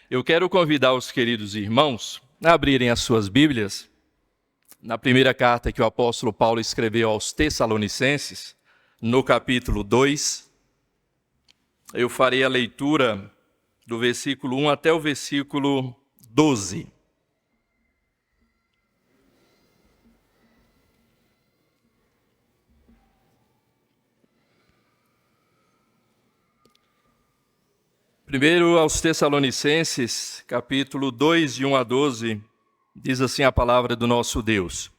Eu quero convidar os queridos irmãos a abrirem as suas Bíblias na primeira carta que o apóstolo Paulo escreveu aos Tessalonicenses, no capítulo 2. Eu farei a leitura do versículo 1 até o versículo 12. Primeiro aos Tessalonicenses, capítulo 2, de 1 a 12, diz assim a palavra do nosso Deus.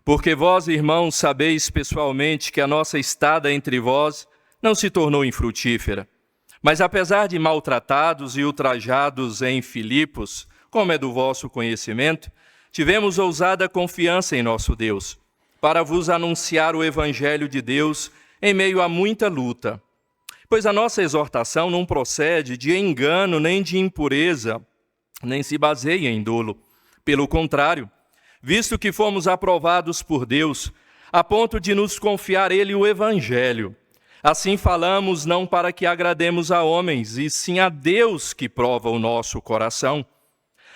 Porque vós, irmãos, sabeis pessoalmente que a nossa estada entre vós não se tornou infrutífera. Mas apesar de maltratados e ultrajados em Filipos, como é do vosso conhecimento, tivemos ousada confiança em nosso Deus, para vos anunciar o Evangelho de Deus em meio a muita luta. Pois a nossa exortação não procede de engano, nem de impureza, nem se baseia em dolo. Pelo contrário, visto que fomos aprovados por Deus, a ponto de nos confiar Ele o Evangelho. Assim falamos não para que agrademos a homens, e sim a Deus que prova o nosso coração.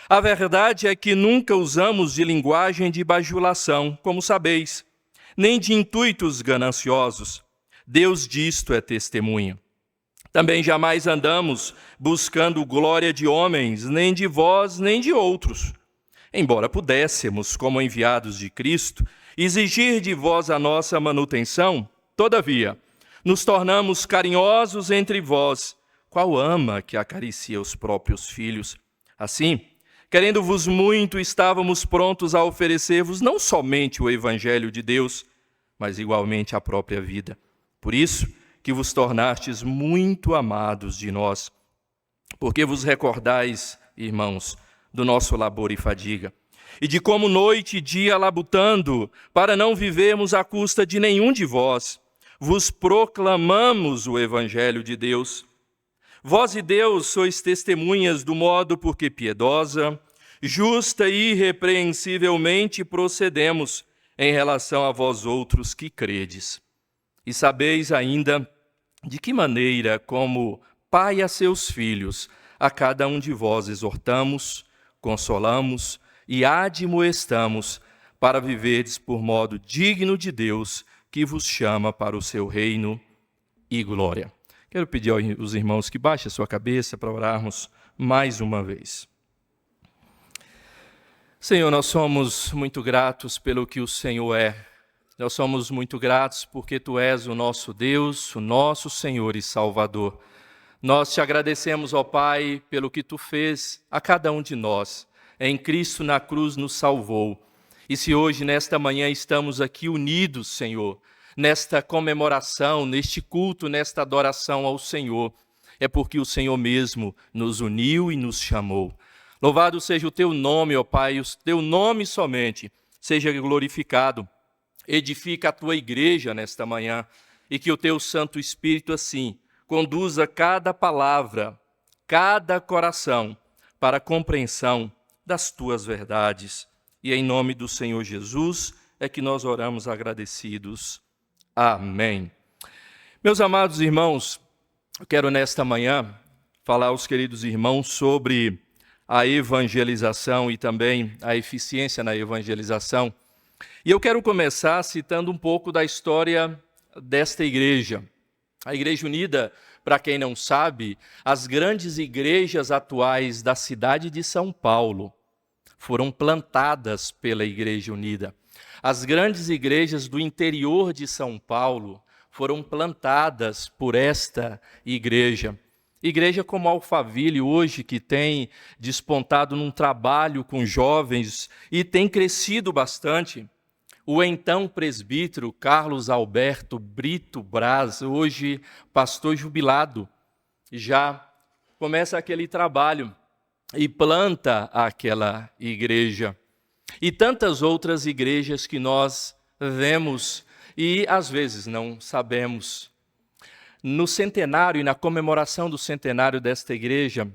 A verdade é que nunca usamos de linguagem de bajulação, como sabeis, nem de intuitos gananciosos. Deus disto é testemunha. Também jamais andamos buscando glória de homens, nem de vós, nem de outros. Embora pudéssemos, como enviados de Cristo, exigir de vós a nossa manutenção, todavia, nos tornamos carinhosos entre vós, qual ama que acaricia os próprios filhos. Assim, querendo-vos muito, estávamos prontos a oferecer-vos não somente o Evangelho de Deus, mas igualmente a própria vida. Por isso, que vos tornastes muito amados de nós, porque vos recordais, irmãos, do nosso labor e fadiga, e de como noite e dia labutando, para não vivermos à custa de nenhum de vós, vos proclamamos o Evangelho de Deus. Vós e Deus sois testemunhas do modo por que piedosa, justa e irrepreensivelmente procedemos em relação a vós outros que credes. E sabeis ainda de que maneira, como pai a seus filhos, a cada um de vós exortamos, consolamos e admoestamos para viverdes por modo digno de Deus, que vos chama para o seu reino e glória. Quero pedir aos irmãos que baixem a sua cabeça para orarmos mais uma vez. Senhor, nós somos muito gratos pelo que o Senhor é. Nós somos muito gratos porque Tu és o nosso Deus, o nosso Senhor e Salvador. Nós te agradecemos, ó Pai, pelo que Tu fez a cada um de nós. Em Cristo na cruz nos salvou. E se hoje, nesta manhã, estamos aqui unidos, Senhor, nesta comemoração, neste culto, nesta adoração ao Senhor, é porque o Senhor mesmo nos uniu e nos chamou. Louvado seja o Teu nome, ó Pai, o Teu nome somente seja glorificado. Edifica a Tua igreja nesta manhã e que o Teu Santo Espírito, assim, conduza cada palavra, cada coração para a compreensão das Tuas verdades. E em nome do Senhor Jesus é que nós oramos agradecidos. Amém. Meus amados irmãos, eu quero nesta manhã falar aos queridos irmãos sobre a evangelização e também a eficiência na evangelização. E eu quero começar citando um pouco da história desta igreja. A Igreja Unida, para quem não sabe, as grandes igrejas atuais da cidade de São Paulo foram plantadas pela Igreja Unida. As grandes igrejas do interior de São Paulo foram plantadas por esta igreja. Igreja como Alphaville hoje, que tem despontado num trabalho com jovens e tem crescido bastante. O então presbítero Carlos Alberto Brito Braz, hoje pastor jubilado, já começa aquele trabalho e planta aquela igreja. E tantas outras igrejas que nós vemos e às vezes não sabemos. No centenário e na comemoração do centenário desta igreja,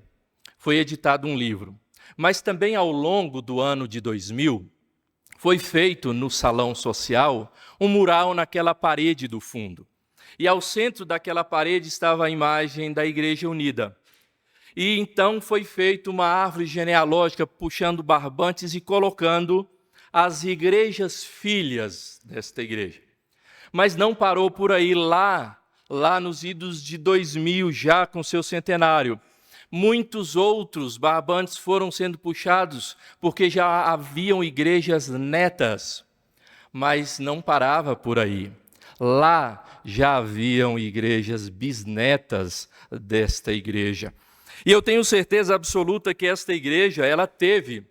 foi editado um livro. Mas também ao longo do ano de 2000, foi feito no salão social um mural naquela parede do fundo. E ao centro daquela parede estava a imagem da Igreja Unida. E então foi feita uma árvore genealógica, puxando barbantes e colocando as igrejas filhas desta igreja. Mas não parou por aí, lá nos idos de 2000, já com seu centenário. Muitos outros barbantes foram sendo puxados, porque já haviam igrejas netas. Mas não parava por aí. Lá já haviam igrejas bisnetas desta igreja. E eu tenho certeza absoluta que esta igreja, ela teve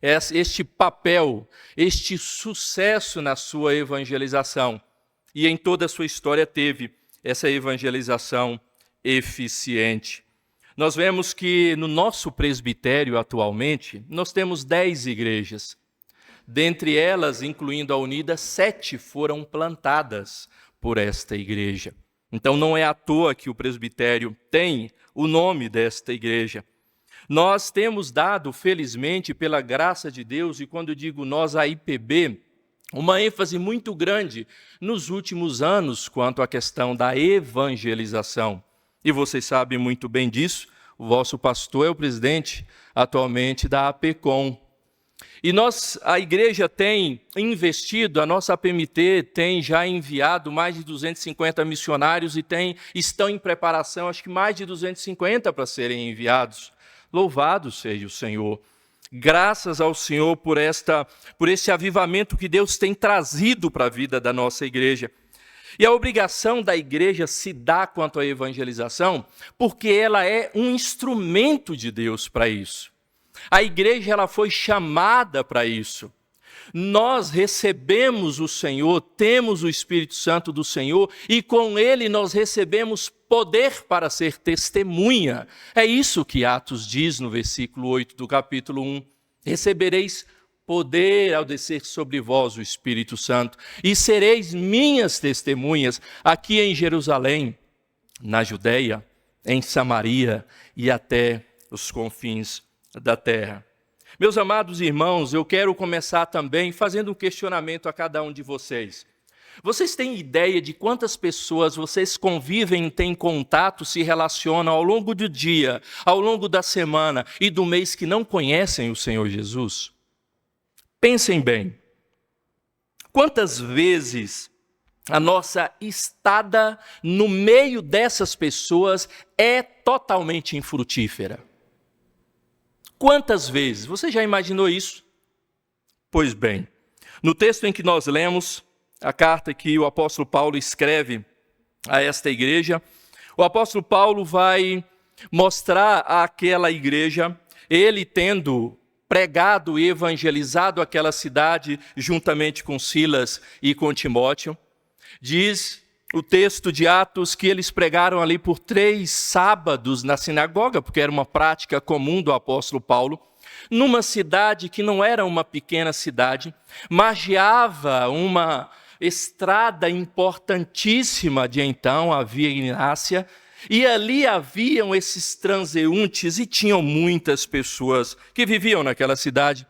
este papel, este sucesso na sua evangelização. E em toda a sua história teve essa evangelização eficiente. Nós vemos que no nosso presbitério atualmente, nós temos 10 igrejas. Dentre elas, incluindo a Unida, 7 foram plantadas por esta igreja. Então não é à toa que o presbitério tem o nome desta igreja. Nós temos dado, felizmente, pela graça de Deus, e quando eu digo nós, a IPB, uma ênfase muito grande nos últimos anos quanto à questão da evangelização. E vocês sabem muito bem disso, o vosso pastor é o presidente atualmente da APECOM. E a igreja tem investido, a nossa APMT tem já enviado mais de 250 missionários e estão em preparação, acho que mais de 250 para serem enviados. Louvado seja o Senhor. Graças ao Senhor por esse avivamento que Deus tem trazido para a vida da nossa igreja. E a obrigação da igreja se dá quanto à evangelização, porque ela é um instrumento de Deus para isso. A igreja ela foi chamada para isso. Nós recebemos o Senhor, temos o Espírito Santo do Senhor e com ele nós recebemos poder para ser testemunha. É isso que Atos diz no versículo 8 do capítulo 1. Recebereis poder ao descer sobre vós o Espírito Santo e sereis minhas testemunhas aqui em Jerusalém, na Judeia, em Samaria e até os confins da terra. Meus amados irmãos, eu quero começar também fazendo um questionamento a cada um de vocês. Vocês têm ideia de quantas pessoas vocês convivem, têm contato, se relacionam ao longo do dia, ao longo da semana e do mês que não conhecem o Senhor Jesus? Pensem bem. Quantas vezes a nossa estada no meio dessas pessoas é totalmente infrutífera? Quantas vezes? Você já imaginou isso? Pois bem, no texto em que nós lemos, a carta que o apóstolo Paulo escreve a esta igreja, o apóstolo Paulo vai mostrar àquela igreja, ele tendo pregado e evangelizado aquela cidade juntamente com Silas e com Timóteo, diz o texto de Atos que eles pregaram ali por 3 sábados na sinagoga, porque era uma prática comum do apóstolo Paulo, numa cidade que não era uma pequena cidade, margeava uma estrada importantíssima de então, a Via Ignácia, e ali haviam esses transeuntes e tinham muitas pessoas que viviam naquela cidade.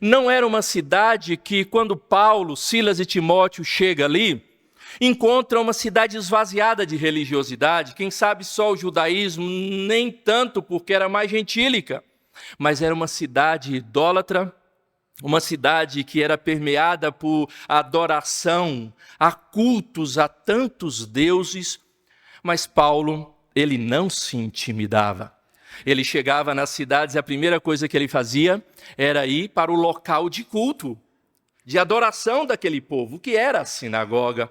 Não era uma cidade que quando Paulo, Silas e Timóteo chegam ali, encontra uma cidade esvaziada de religiosidade, quem sabe só o judaísmo, nem tanto porque era mais gentílica, mas era uma cidade idólatra, uma cidade que era permeada por adoração, a cultos a tantos deuses, mas Paulo, ele não se intimidava. Ele chegava nas cidades e a primeira coisa que ele fazia era ir para o local de culto, de adoração daquele povo, que era a sinagoga.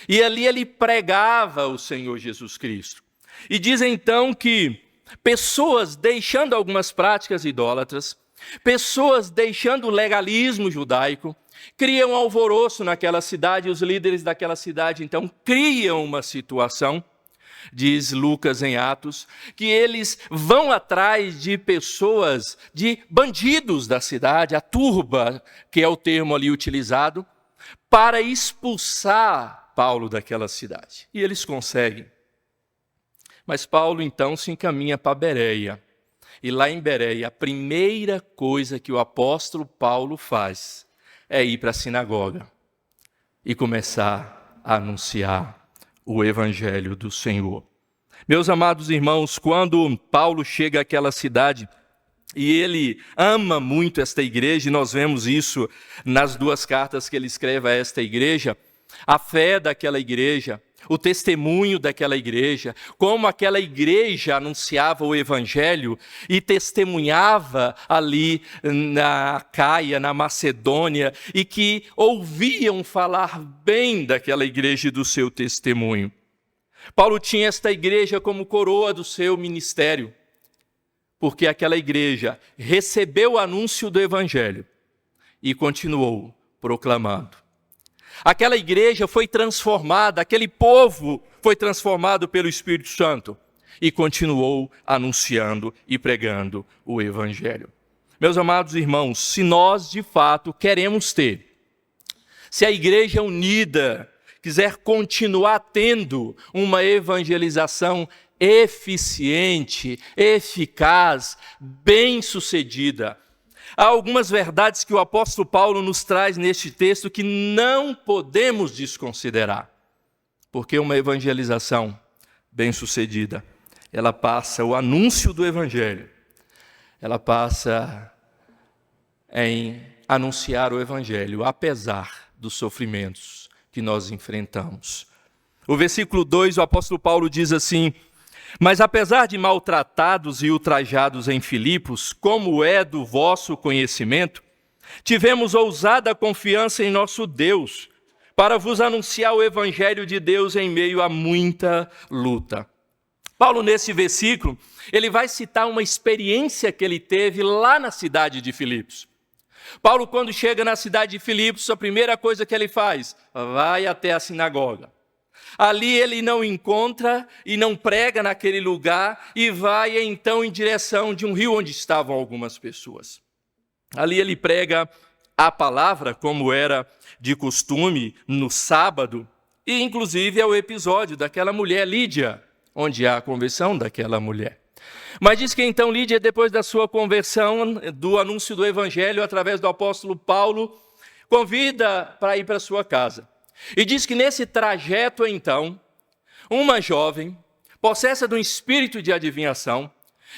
E ali ele pregava o Senhor Jesus Cristo. E diz então que pessoas deixando algumas práticas idólatras, pessoas deixando o legalismo judaico, criam alvoroço naquela cidade, e os líderes daquela cidade então criam uma situação, diz Lucas em Atos, que eles vão atrás de pessoas, de bandidos da cidade, a turba, que é o termo ali utilizado, para expulsar Paulo daquela cidade. E eles conseguem. Mas Paulo então se encaminha para Bereia. E lá em Bereia, a primeira coisa que o apóstolo Paulo faz é ir para a sinagoga e começar a anunciar o evangelho do Senhor. Meus amados irmãos, quando Paulo chega àquela cidade, e ele ama muito esta igreja, e nós vemos isso nas 2 cartas que ele escreve a esta igreja, a fé daquela igreja, o testemunho daquela igreja, como aquela igreja anunciava o evangelho e testemunhava ali na Acaia, na Macedônia, e que ouviam falar bem daquela igreja e do seu testemunho. Paulo tinha esta igreja como coroa do seu ministério, porque aquela igreja recebeu o anúncio do evangelho e continuou proclamando. Aquela igreja foi transformada, aquele povo foi transformado pelo Espírito Santo e continuou anunciando e pregando o evangelho. Meus amados irmãos, se nós de fato queremos ter, se a igreja unida quiser continuar tendo uma evangelização eficiente, eficaz, bem-sucedida, há algumas verdades que o apóstolo Paulo nos traz neste texto que não podemos desconsiderar. Porque uma evangelização bem-sucedida, ela passa o anúncio do evangelho, ela passa em anunciar o evangelho, apesar dos sofrimentos que nós enfrentamos. O versículo 2, o apóstolo Paulo diz assim: mas apesar de maltratados e ultrajados em Filipos, como é do vosso conhecimento, tivemos ousada confiança em nosso Deus, para vos anunciar o evangelho de Deus em meio a muita luta. Paulo, nesse versículo, ele vai citar uma experiência que ele teve lá na cidade de Filipos. Paulo, quando chega na cidade de Filipos, a primeira coisa que ele faz, vai até a sinagoga. Ali ele não encontra e não prega naquele lugar e vai então em direção de um rio onde estavam algumas pessoas. Ali ele prega a palavra, como era de costume no sábado, e inclusive é o episódio daquela mulher Lídia, onde há a conversão daquela mulher. Mas diz que então Lídia, depois da sua conversão, do anúncio do evangelho através do apóstolo Paulo, convida para ir para sua casa. E diz que nesse trajeto, então, uma jovem, possessa de um espírito de adivinhação,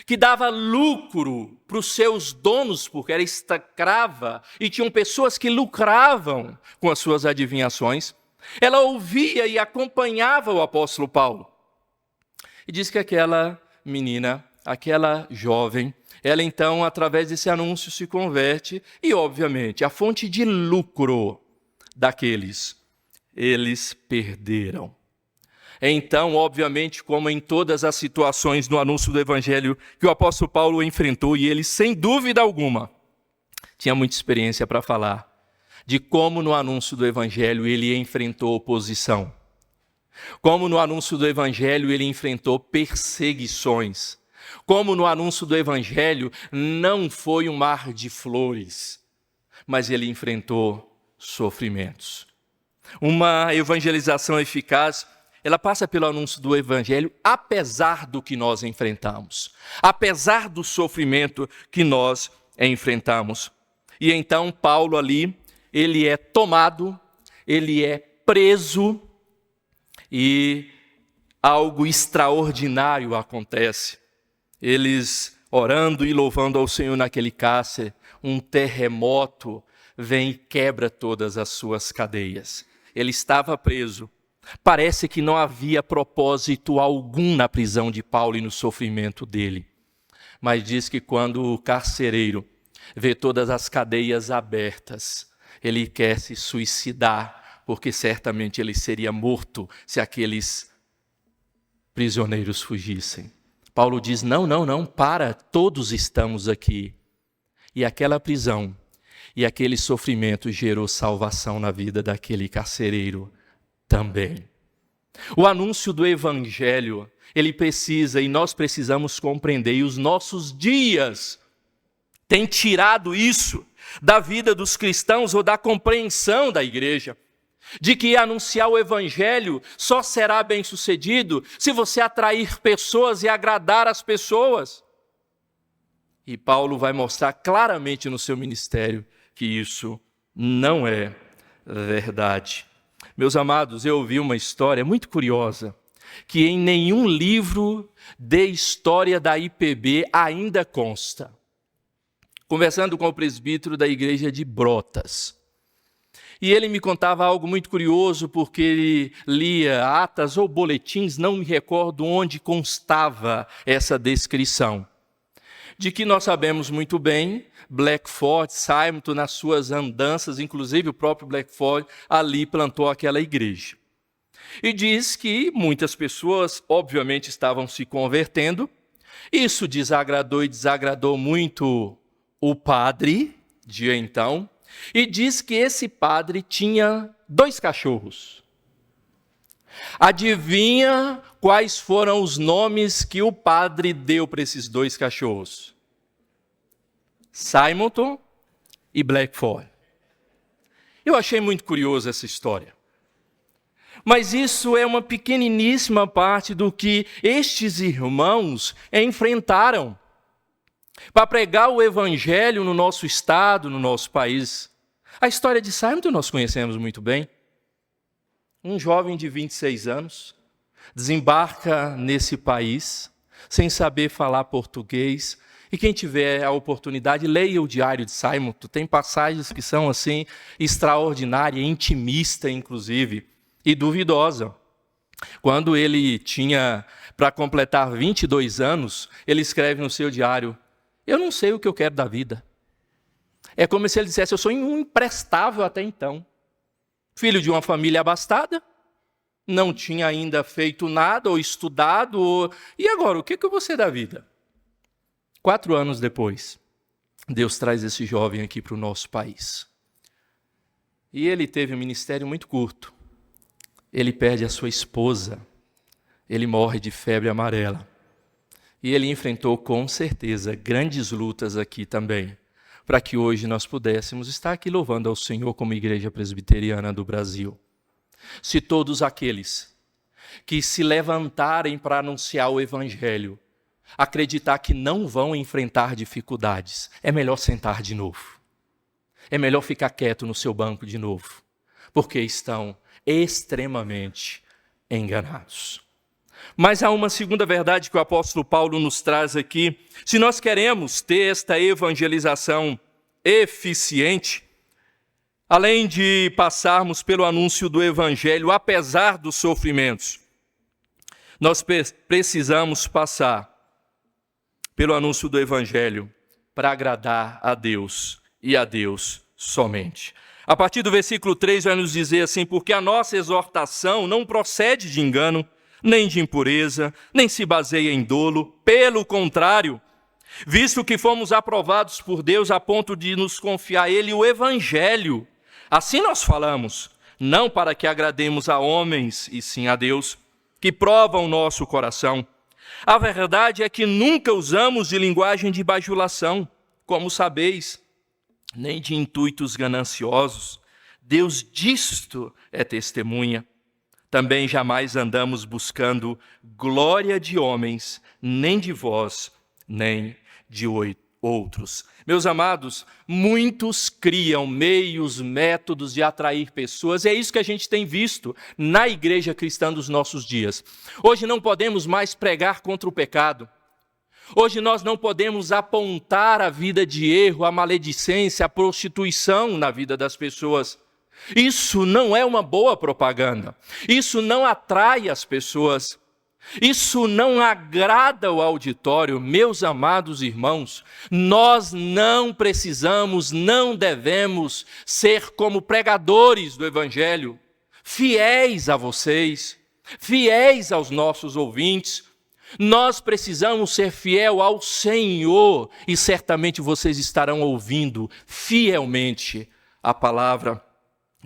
que dava lucro para os seus donos, porque era escrava, e tinham pessoas que lucravam com as suas adivinhações, ela ouvia e acompanhava o apóstolo Paulo. E diz que aquela menina, aquela jovem, ela então, através desse anúncio, se converte, e obviamente, a fonte de lucro daqueles eles perderam. Então, obviamente, como em todas as situações no anúncio do evangelho que o apóstolo Paulo enfrentou, e ele, sem dúvida alguma, tinha muita experiência para falar de como no anúncio do evangelho ele enfrentou oposição, como no anúncio do evangelho ele enfrentou perseguições, como no anúncio do evangelho não foi um mar de flores, mas ele enfrentou sofrimentos. Uma evangelização eficaz, ela passa pelo anúncio do evangelho, apesar do que nós enfrentamos, apesar do sofrimento que nós enfrentamos. E então Paulo ali, ele é tomado, ele é preso e algo extraordinário acontece. Eles orando e louvando ao Senhor naquele cárcere, um terremoto vem e quebra todas as suas cadeias. Ele estava preso. Parece que não havia propósito algum na prisão de Paulo e no sofrimento dele. Mas diz que quando o carcereiro vê todas as cadeias abertas, ele quer se suicidar, porque certamente ele seria morto se aqueles prisioneiros fugissem. Paulo diz, não, para, todos estamos aqui. E aquela prisão e aquele sofrimento gerou salvação na vida daquele carcereiro também. O anúncio do evangelho, ele precisa e nós precisamos compreender, e os nossos dias têm tirado isso da vida dos cristãos ou da compreensão da igreja, de que anunciar o evangelho só será bem-sucedido se você atrair pessoas e agradar as pessoas. E Paulo vai mostrar claramente no seu ministério que isso não é verdade. Meus amados, eu ouvi uma história muito curiosa que em nenhum livro de história da IPB ainda consta. Conversando com o presbítero da igreja de Brotas. E ele me contava algo muito curioso, porque ele lia atas ou boletins, não me recordo onde constava essa descrição. De que nós sabemos muito bem, Blackford, Simonton, nas suas andanças, inclusive o próprio Blackford, ali plantou aquela igreja. E diz que muitas pessoas, obviamente, estavam se convertendo. Isso desagradou e desagradou muito o padre de então. E diz que esse padre tinha 2 cachorros. Adivinha quais foram os nomes que o padre deu para esses 2 cachorros? Simonton e Blackford. Eu achei muito curiosa essa história. Mas isso é uma pequeniníssima parte do que estes irmãos enfrentaram para pregar o evangelho no nosso estado, no nosso país. A história de Simonton nós conhecemos muito bem. Um jovem de 26 anos desembarca nesse país sem saber falar português. E quem tiver a oportunidade, leia o diário de Simonton. Tem passagens que são assim extraordinárias, intimista inclusive, e duvidosa. Quando ele tinha para completar 22 anos, ele escreve no seu diário: eu não sei o que eu quero da vida. É como se ele dissesse: eu sou um imprestável até então. Filho de uma família abastada, não tinha ainda feito nada ou estudado. E agora, o que eu vou ser da vida? 4 anos depois, Deus traz esse jovem aqui para o nosso país. E ele teve um ministério muito curto. Ele perde a sua esposa. Ele morre de febre amarela. E ele enfrentou, com certeza, grandes lutas aqui também, para que hoje nós pudéssemos estar aqui louvando ao Senhor como Igreja Presbiteriana do Brasil. Se todos aqueles que se levantarem para anunciar o Evangelho acreditar que não vão enfrentar dificuldades, é melhor sentar de novo. É melhor ficar quieto no seu banco de novo, porque estão extremamente enganados. Mas há uma segunda verdade que o apóstolo Paulo nos traz aqui. Se nós queremos ter esta evangelização eficiente, além de passarmos pelo anúncio do evangelho, apesar dos sofrimentos, nós precisamos passar pelo anúncio do evangelho para agradar a Deus e a Deus somente. A partir do versículo 3 vai nos dizer assim: porque a nossa exortação não procede de engano, nem de impureza, nem se baseia em dolo. Pelo contrário, visto que fomos aprovados por Deus a ponto de nos confiar a Ele o Evangelho, assim nós falamos, não para que agrademos a homens, e sim a Deus, que prova o nosso coração. A verdade é que nunca usamos de linguagem de bajulação, como sabeis, nem de intuitos gananciosos. Deus disto é testemunha. Também jamais andamos buscando glória de homens, nem de vós, nem de outros. Meus amados, muitos criam meios, métodos de atrair pessoas. É isso que a gente tem visto na igreja cristã dos nossos dias. Hoje não podemos mais pregar contra o pecado. Hoje nós não podemos apontar a vida de erro, a maledicência, a prostituição na vida das pessoas. Isso não é uma boa propaganda. Isso não atrai as pessoas. Isso não agrada o auditório. Meus amados irmãos, nós não precisamos, não devemos ser como pregadores do Evangelho, fiéis a vocês, fiéis aos nossos ouvintes. Nós precisamos ser fiel ao Senhor e certamente vocês estarão ouvindo fielmente a palavra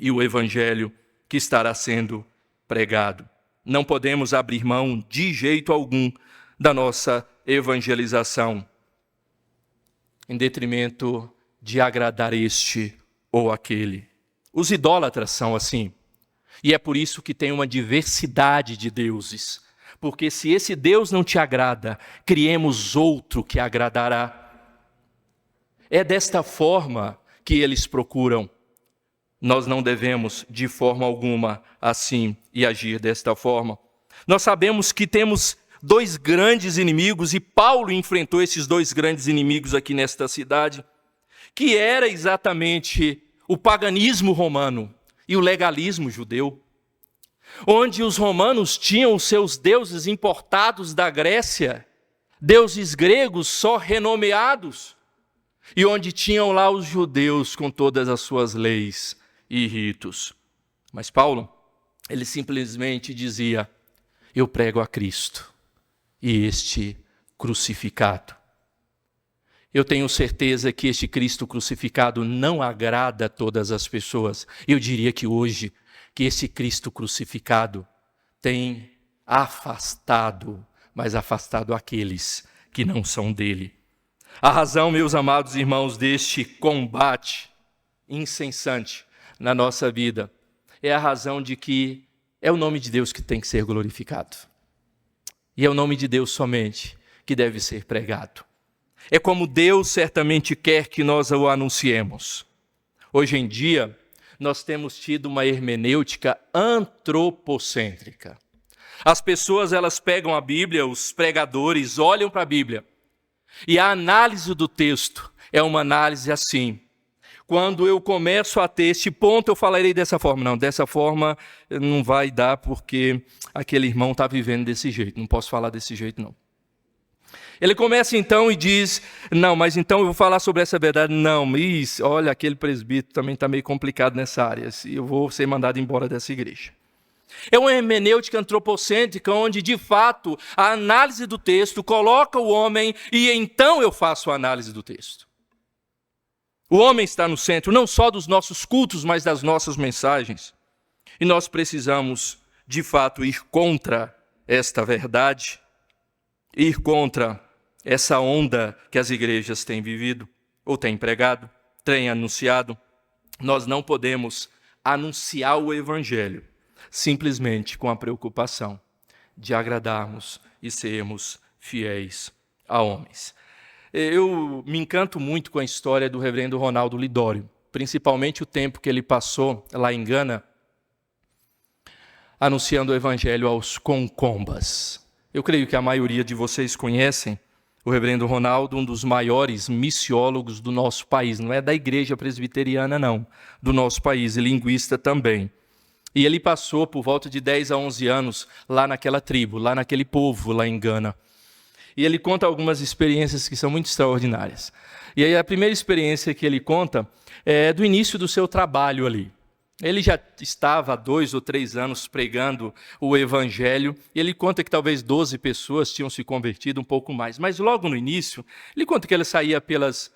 e o Evangelho que estará sendo pregado. Não podemos abrir mão de jeito algum da nossa evangelização em detrimento de agradar este ou aquele. Os idólatras são assim. E é por isso que tem uma diversidade de deuses. Porque se esse Deus não te agrada, criemos outro que agradará. É desta forma que eles procuram. Nós não devemos, de forma alguma, assim e agir desta forma. Nós sabemos que temos dois grandes inimigos, e Paulo enfrentou esses dois grandes inimigos aqui nesta cidade, que era exatamente o paganismo romano e o legalismo judeu, onde os romanos tinham os seus deuses importados da Grécia, deuses gregos só renomeados, e onde tinham lá os judeus com todas as suas leis e ritos. Mas Paulo, ele simplesmente dizia: eu prego a Cristo e este crucificado. Eu tenho certeza que este Cristo crucificado não agrada a todas as pessoas. Eu diria que hoje, que esse Cristo crucificado tem afastado, mas afastado aqueles que não são dele. A razão, meus amados irmãos, deste combate incessante na nossa vida é a razão de que é o nome de Deus que tem que ser glorificado. E é o nome de Deus somente que deve ser pregado. É como Deus certamente quer que nós o anunciemos. Hoje em dia, nós temos tido uma hermenêutica antropocêntrica. As pessoas, elas pegam a Bíblia, os pregadores olham para a Bíblia, e a análise do texto é uma análise assim. Quando eu começo a ter este ponto, eu falarei dessa forma. Não, dessa forma não vai dar, porque aquele irmão está vivendo desse jeito. Não posso falar desse jeito, não. Ele começa então e diz: não, mas então eu vou falar sobre essa verdade. Não, olha, aquele presbítero também está meio complicado nessa área. Eu vou ser mandado embora dessa igreja. É uma hermenêutica antropocêntrica, onde de fato a análise do texto coloca o homem e então eu faço a análise do texto. O homem está no centro, não só dos nossos cultos, mas das nossas mensagens. E nós precisamos, de fato, ir contra esta verdade, ir contra essa onda que as igrejas têm vivido, ou têm pregado, têm anunciado. Nós não podemos anunciar o evangelho simplesmente com a preocupação de agradarmos e sermos fiéis a homens. Eu me encanto muito com a história do reverendo Ronaldo Lidório, principalmente o tempo que ele passou lá em Gana, anunciando o evangelho aos concombas. Eu creio que a maioria de vocês conhecem o reverendo Ronaldo, um dos maiores missiólogos do nosso país. Não é da igreja presbiteriana, não, do nosso país, e linguista também. E ele passou por volta de 10 a 11 anos lá naquela tribo, lá naquele povo, lá em Gana. E ele conta algumas experiências que são muito extraordinárias. E aí a primeira experiência que ele conta é do início do seu trabalho ali. Ele já estava há 2 ou 3 anos pregando o evangelho, e ele conta que talvez 12 pessoas tinham se convertido, um pouco mais. Mas logo no início, ele conta que ele saía pelas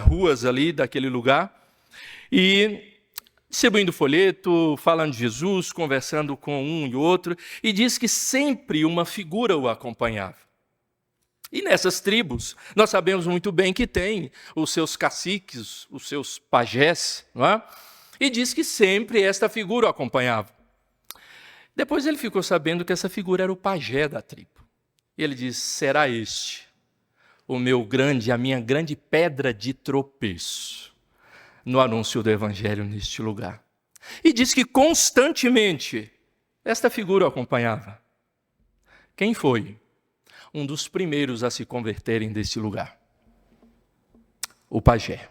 ruas ali daquele lugar, e distribuindo folheto, falando de Jesus, conversando com um e outro, e diz que sempre uma figura o acompanhava. E nessas tribos, nós sabemos muito bem que tem os seus caciques, os seus pajés, não é? E diz que sempre esta figura o acompanhava. Depois ele ficou sabendo que essa figura era o pajé da tribo. E ele diz: será este a minha grande pedra de tropeço no anúncio do evangelho neste lugar. E diz que constantemente esta figura o acompanhava. Quem foi? Um dos primeiros a se converterem deste lugar. O pajé.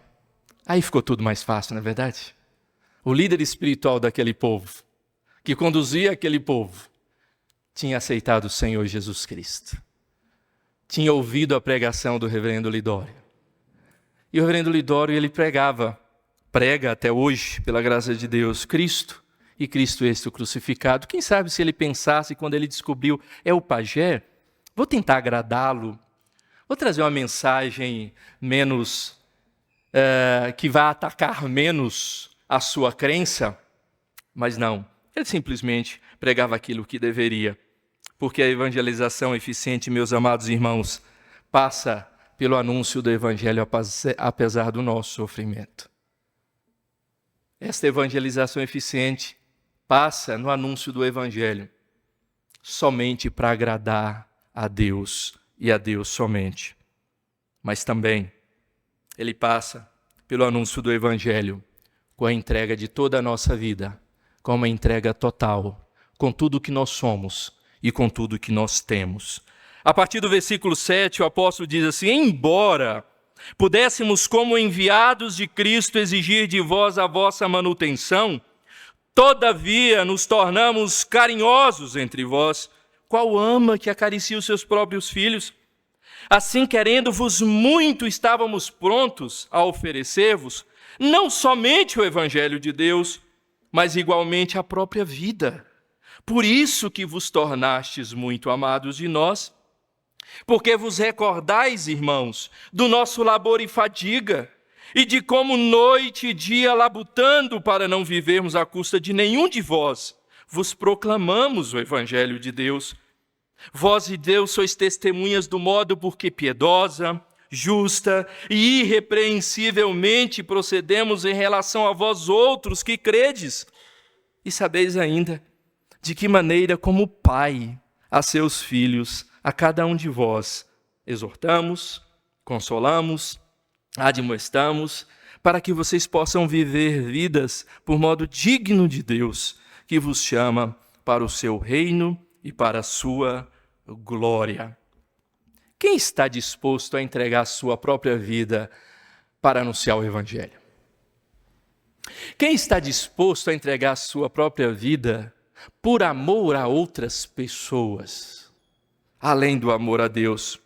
Aí ficou tudo mais fácil, não é verdade? O líder espiritual daquele povo, que conduzia aquele povo, tinha aceitado o Senhor Jesus Cristo. Tinha ouvido a pregação do reverendo Lidório. E o reverendo Lidório, ele prega até hoje, pela graça de Deus, Cristo, e Cristo este o crucificado. Quem sabe se ele pensasse, quando ele descobriu, é o pajé, vou tentar agradá-lo, vou trazer uma mensagem menos, que vai atacar menos a sua crença, mas não. Ele simplesmente pregava aquilo que deveria, porque a evangelização eficiente, meus amados irmãos, passa pelo anúncio do evangelho apesar do nosso sofrimento. Esta evangelização eficiente passa no anúncio do evangelho somente para agradar a Deus e a Deus somente. Mas também ele passa pelo anúncio do evangelho com a entrega de toda a nossa vida, com uma entrega total, com tudo o que nós somos e com tudo que nós temos. A partir do versículo 7, o apóstolo diz assim: embora pudéssemos, como enviados de Cristo, exigir de vós a vossa manutenção, todavia nos tornamos carinhosos entre vós, qual ama que acaricia os seus próprios filhos? Assim, querendo-vos muito, estávamos prontos a oferecer-vos, não somente o Evangelho de Deus, mas igualmente a própria vida. Por isso que vos tornastes muito amados de nós, porque vos recordais, irmãos, do nosso labor e fadiga, e de como noite e dia, labutando para não vivermos à custa de nenhum de vós, vos proclamamos o Evangelho de Deus. Vós e Deus sois testemunhas do modo por que piedosa, justa e irrepreensivelmente procedemos em relação a vós outros que credes. E sabeis ainda de que maneira, como Pai, a seus filhos, a cada um de vós, exortamos, consolamos, admoestamos, para que vocês possam viver vidas por modo digno de Deus, que vos chama para o seu reino e para a sua glória. Quem está disposto a entregar a sua própria vida para anunciar o Evangelho? Quem está disposto a entregar a sua própria vida por amor a outras pessoas, além do amor a Deus?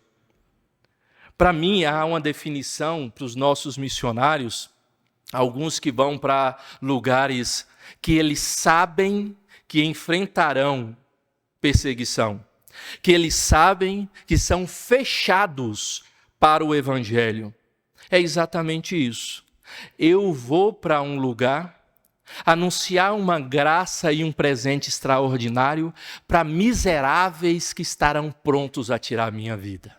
Para mim, há uma definição para os nossos missionários, alguns que vão para lugares que eles sabem que enfrentarão perseguição, que eles sabem que são fechados para o Evangelho. É exatamente isso. Eu vou para um lugar anunciar uma graça e um presente extraordinário para miseráveis que estarão prontos a tirar a minha vida.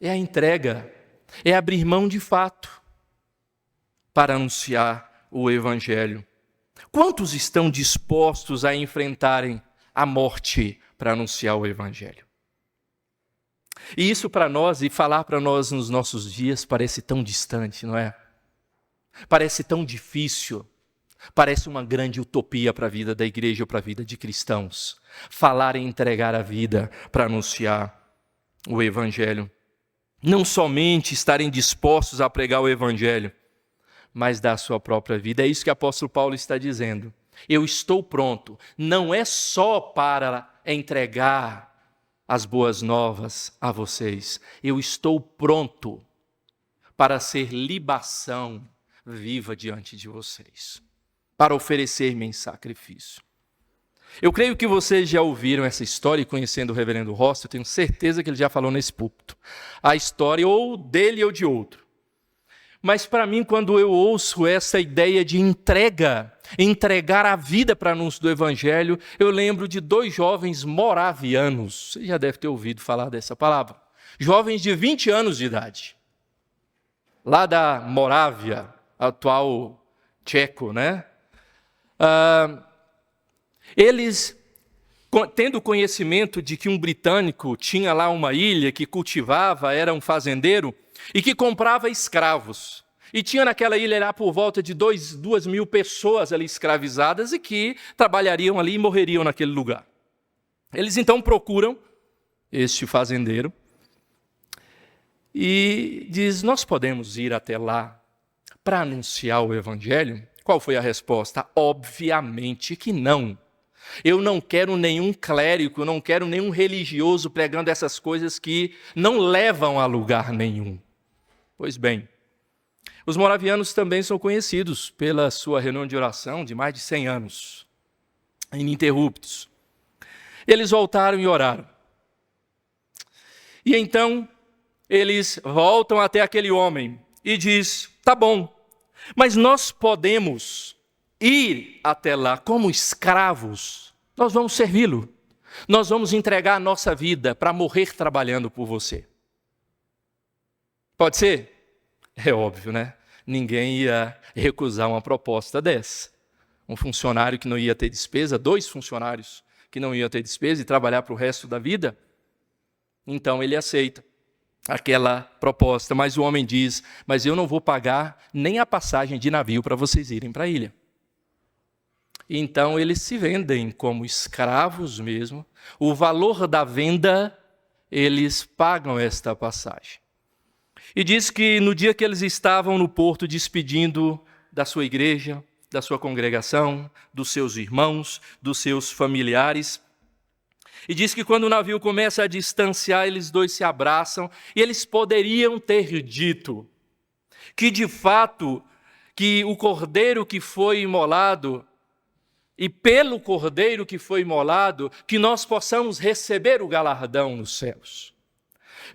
É a entrega, é abrir mão de fato para anunciar o Evangelho. Quantos estão dispostos a enfrentarem a morte para anunciar o Evangelho? E isso para nós, e falar para nós nos nossos dias, parece tão distante, não é? Parece tão difícil, parece uma grande utopia para a vida da igreja ou para a vida de cristãos. Falar e entregar a vida para anunciar o Evangelho. Não somente estarem dispostos a pregar o Evangelho, mas dar a sua própria vida. É isso que o apóstolo Paulo está dizendo. Eu estou pronto, não é só para entregar as boas novas a vocês. Eu estou pronto para ser libação viva diante de vocês, para oferecer-me em sacrifício. Eu creio que vocês já ouviram essa história, e conhecendo o reverendo Rossi, eu tenho certeza que ele já falou nesse púlpito. A história ou dele ou de outro. Mas para mim, quando eu ouço essa ideia de entregar a vida para anúncio do Evangelho, eu lembro de 2 jovens moravianos. Você já deve ter ouvido falar dessa palavra. Jovens de 20 anos de idade. Lá da Morávia, atual Tcheco, né? Eles, tendo conhecimento de que um britânico tinha lá uma ilha que cultivava, era um fazendeiro, e que comprava escravos. E tinha naquela ilha lá por volta de 2.000 pessoas ali escravizadas e que trabalhariam ali e morreriam naquele lugar. Eles então procuram este fazendeiro e diz: nós podemos ir até lá para anunciar o Evangelho? Qual foi a resposta? Obviamente que não. Eu não quero nenhum clérigo, não quero nenhum religioso pregando essas coisas que não levam a lugar nenhum. Pois bem, os moravianos também são conhecidos pela sua reunião de oração de mais de 100 anos, ininterruptos. Eles voltaram e oraram. E então, eles voltam até aquele homem e diz: tá bom, mas nós podemos ir até lá como escravos, nós vamos servi-lo. Nós vamos entregar a nossa vida para morrer trabalhando por você. Pode ser? É óbvio, né? Ninguém ia recusar uma proposta dessa. Um funcionário que não ia ter despesa, 2 funcionários que não iam ter despesa e trabalhar para o resto da vida. Então ele aceita aquela proposta, mas o homem diz: mas eu não vou pagar nem a passagem de navio para vocês irem para a ilha. Então eles se vendem como escravos mesmo. O valor da venda, eles pagam esta passagem. E diz que no dia que eles estavam no porto despedindo da sua igreja, da sua congregação, dos seus irmãos, dos seus familiares, e diz que quando o navio começa a distanciar, eles dois se abraçam, e eles poderiam ter dito que de fato, que o cordeiro que foi imolado, e pelo cordeiro que foi imolado, que nós possamos receber o galardão nos céus.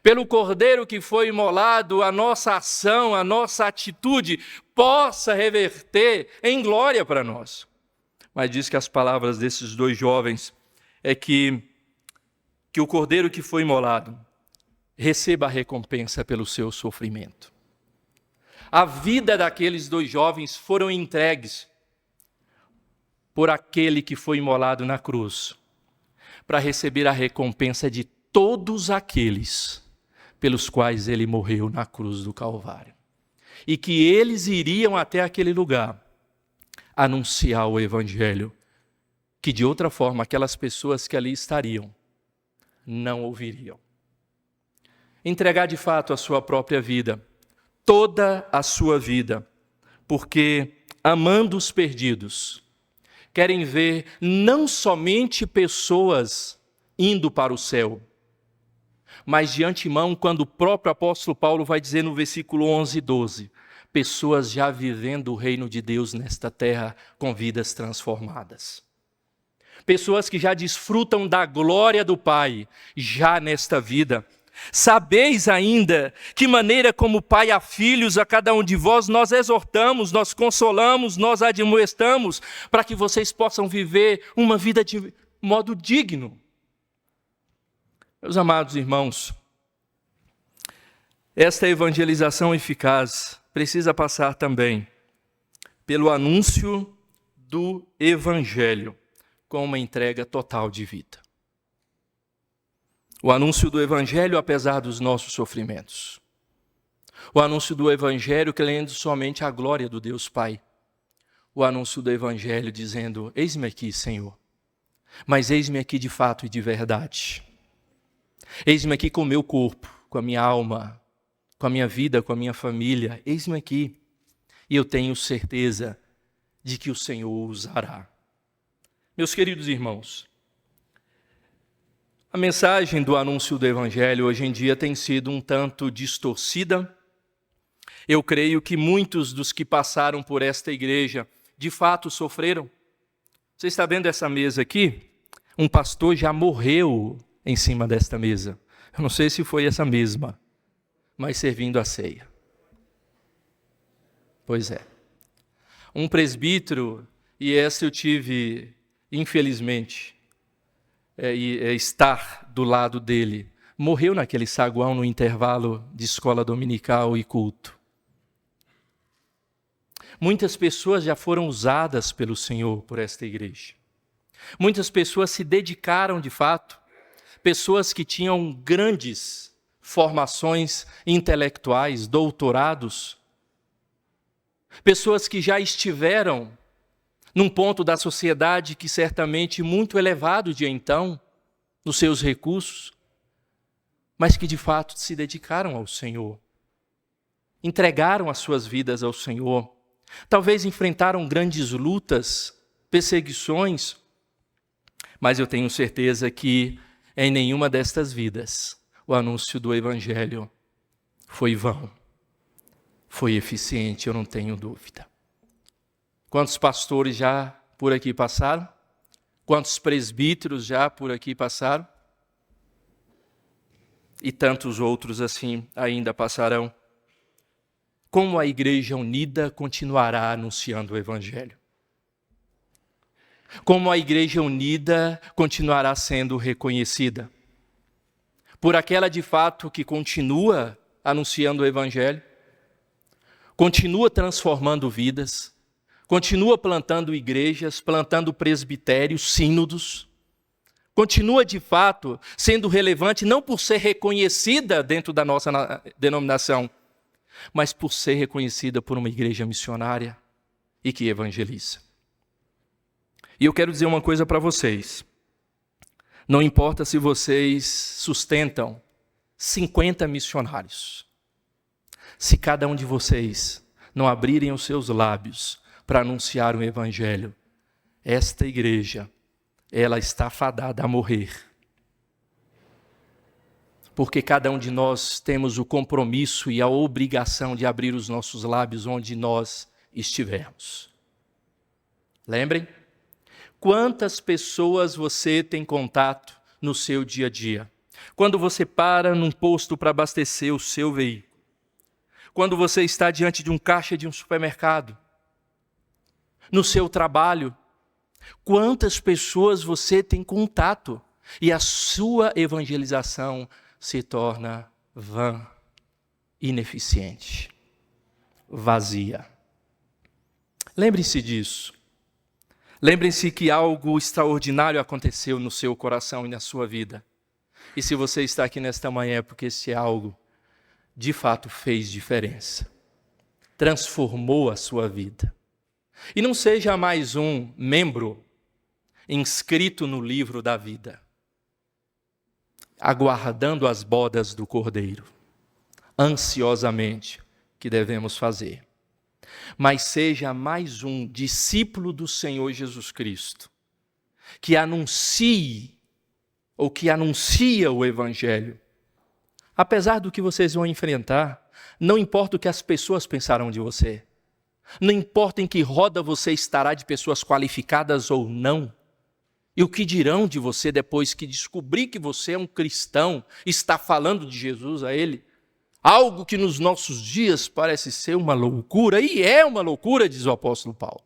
Pelo cordeiro que foi imolado, a nossa ação, a nossa atitude possa reverter em glória para nós. Mas diz que as palavras desses dois jovens é que o cordeiro que foi imolado receba a recompensa pelo seu sofrimento. A vida daqueles dois jovens foram entregues por aquele que foi imolado na cruz, para receber a recompensa de todos aqueles pelos quais ele morreu na cruz do Calvário. E que eles iriam até aquele lugar anunciar o Evangelho, que de outra forma aquelas pessoas que ali estariam não ouviriam. Entregar de fato a sua própria vida, toda a sua vida, porque amando os perdidos, querem ver não somente pessoas indo para o céu, mas de antemão, quando o próprio apóstolo Paulo vai dizer no versículo 11 e 12, pessoas já vivendo o reino de Deus nesta terra com vidas transformadas. Pessoas que já desfrutam da glória do Pai, já nesta vida. Sabeis ainda que maneira como Pai a filhos, a cada um de vós, nós exortamos, nós consolamos, nós admoestamos, para que vocês possam viver uma vida de modo digno. Meus amados irmãos, esta evangelização eficaz precisa passar também pelo anúncio do Evangelho com uma entrega total de vida. O anúncio do Evangelho apesar dos nossos sofrimentos. O anúncio do Evangelho crendo somente a glória do Deus Pai. O anúncio do Evangelho dizendo, eis-me aqui, Senhor, mas eis-me aqui de fato e de verdade. Eis-me aqui com o meu corpo, com a minha alma, com a minha vida, com a minha família. Eis-me aqui. E eu tenho certeza de que o Senhor o usará. Meus queridos irmãos, a mensagem do anúncio do Evangelho hoje em dia tem sido um tanto distorcida. Eu creio que muitos dos que passaram por esta igreja de fato sofreram. Você está vendo essa mesa aqui? Um pastor já morreu em cima desta mesa. Eu não sei se foi essa mesma, mas servindo a ceia. Pois é. Um presbítero, e essa eu tive, infelizmente, estar do lado dele, morreu naquele saguão no intervalo de escola dominical e culto. Muitas pessoas já foram usadas pelo Senhor por esta igreja. Muitas pessoas se dedicaram de fato. Pessoas que tinham grandes formações intelectuais, doutorados. Pessoas que já estiveram num ponto da sociedade que certamente muito elevado de então, nos seus recursos, mas que de fato se dedicaram ao Senhor. Entregaram as suas vidas ao Senhor. Talvez enfrentaram grandes lutas, perseguições, mas eu tenho certeza que em nenhuma destas vidas o anúncio do Evangelho foi vão, foi eficiente, eu não tenho dúvida. Quantos pastores já por aqui passaram? Quantos presbíteros já por aqui passaram? E tantos outros assim ainda passarão. Como a igreja unida continuará anunciando o Evangelho? Como a igreja unida continuará sendo reconhecida? Por aquela de fato que continua anunciando o Evangelho, continua transformando vidas, continua plantando igrejas, plantando presbitérios, sínodos, continua de fato sendo relevante não por ser reconhecida dentro da nossa denominação, mas por ser reconhecida por uma igreja missionária e que evangeliza. E eu quero dizer uma coisa para vocês. Não importa se vocês sustentam 50 missionários. Se cada um de vocês não abrirem os seus lábios para anunciar o Evangelho, esta igreja, ela está fadada a morrer. Porque cada um de nós temos o compromisso e a obrigação de abrir os nossos lábios onde nós estivermos. Lembrem? Quantas pessoas você tem contato no seu dia a dia? Quando você para num posto para abastecer o seu veículo? Quando você está diante de um caixa de um supermercado? No seu trabalho? Quantas pessoas você tem contato? E a sua evangelização se torna vã, ineficiente, vazia. Lembre-se disso. Lembrem-se que algo extraordinário aconteceu no seu coração e na sua vida. E se você está aqui nesta manhã é porque esse algo, de fato, fez diferença. Transformou a sua vida. E não seja mais um membro inscrito no livro da vida, aguardando as bodas do Cordeiro, ansiosamente, que devemos fazer. Mas seja mais um discípulo do Senhor Jesus Cristo, que anuncie, ou que anuncia o Evangelho. Apesar do que vocês vão enfrentar, não importa o que as pessoas pensarão de você, não importa em que roda você estará de pessoas qualificadas ou não, e o que dirão de você depois que descobrir que você é um cristão, está falando de Jesus a ele? Algo que nos nossos dias parece ser uma loucura, e é uma loucura, diz o apóstolo Paulo.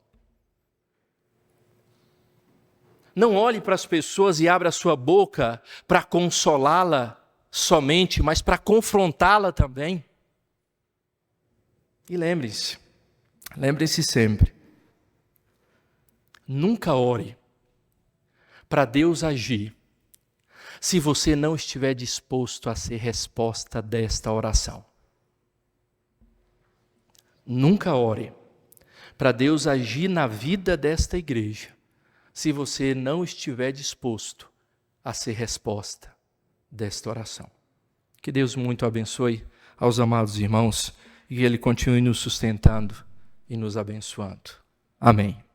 Não olhe para as pessoas e abra a sua boca para consolá-la somente, mas para confrontá-la também. E lembre-se sempre, nunca ore para Deus agir se você não estiver disposto a ser resposta desta oração. Nunca ore para Deus agir na vida desta igreja se você não estiver disposto a ser resposta desta oração. Que Deus muito abençoe aos amados irmãos e que Ele continue nos sustentando e nos abençoando. Amém.